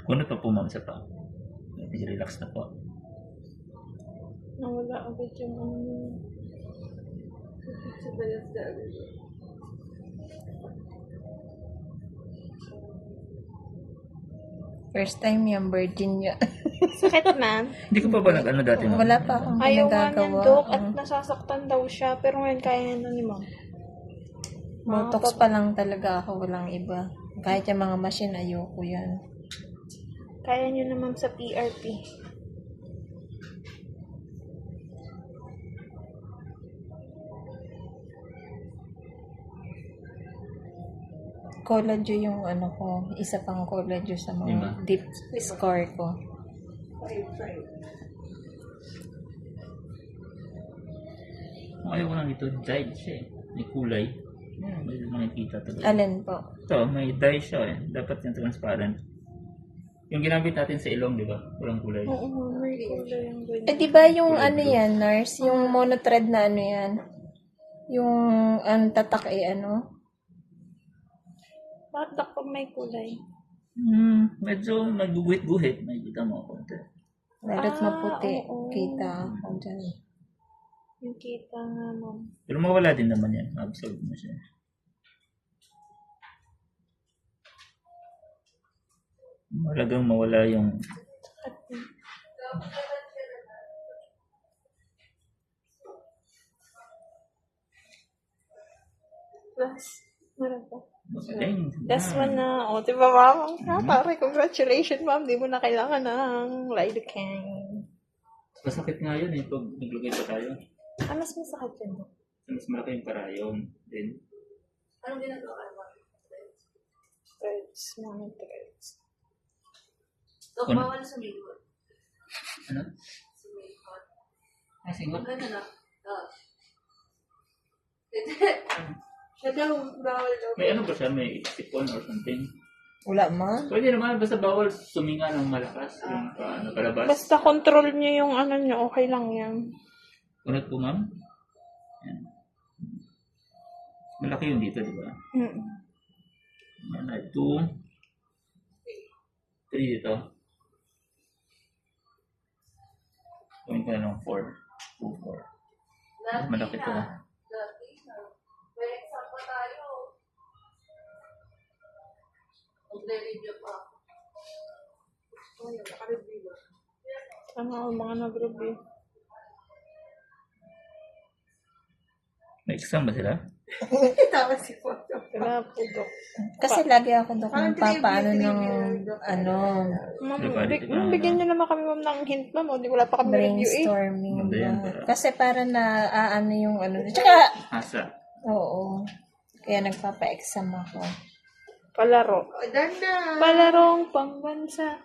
Una pa po, ma'am, sa pa. Medyo relax na po. Nawala agad yung ano. Sa balas na agad. First time yung virgin niya. Sakit, ma'am. Hindi ko pa ba nag-ano dati, ma'am? Wala pa akong Ayaw nga niyan, pinagagawa. Dok. At nasasaktan daw siya. Pero ngayon kaya niya na ni ma'am. Botox pa lang talaga ako, walang iba. Kahit yung mga machine, ayoko yan. Kaya niyo na ma'am sa PRP. Collagen yung ano ko, isa pang collagen sa mga Diba? deep scar ko. Kung ayaw ko lang ito, dyed siya eh. May kulay. Yan, may makikita talaga. Alin po? Ito, may dye siya eh. Dapat yung transparent. Yung ginamit natin sa ilong, di ba? Walang kulay. Oo, may kulay yung ganyan. Eh, di ba yung ano yan, nurse? Yung monothread na ano yan? Yung ang tatak eh, ano? Bakit Dok pag may kulay? Medyo nagguguhit-guhit. May kita mo konti. Meron maputi. oo. Kita ko dyan. Yung kita nga ma'am. Pero mawala din naman yan. Absorb mo siya. Malagang mawala yung... Last, meron pa. Magaling. Last one na. O, diba ma'am? Pare, congratulations ma'am. Di mo na kailangan ng lidocaine. Masakit nga yun eh. Pag naglugay pa tayo. Mas masakit yun, Dok. Mas malaki yung parayon. Then, Anong ginagawa mo? Threads. Mga threads. Dok, bawal sumikot. ano? Sumikot. Ay, singot. Ano na? Siya daw, bawal daw. May ano ba siya? May sipon or something? Wala man. Pwede naman. Basta bawal suminga ng malakas. Yung ano, palabas. Basta control niyo yung ano niyo, okay lang yan. Kunat po, ma'am. Yan. Malaki yung dito, di ba? Yan, 2. 3 dito. Gawin ko na ng 4. 2, 4. Malaki to. May exam pa tayo. Magre-review pa. Ayun, naka-review ba? Sana all mga nag-review. May exam ba sila? Tama si Photo. Wala po, Dok. Kasi lagi ako doon Parang papaano trivia, ng ano, Ma'am, Diba, bigyan niyo naman kami ma'am ng hint ma'am. O, di wala pa kami review eh. brainstorming. Maganda yan, ba? para- Kasi para na ano yung ano. Tsaka, Asa. oo. Kaya nagpapa-exam ako. Palaro. Danda! Palarong pangbansa.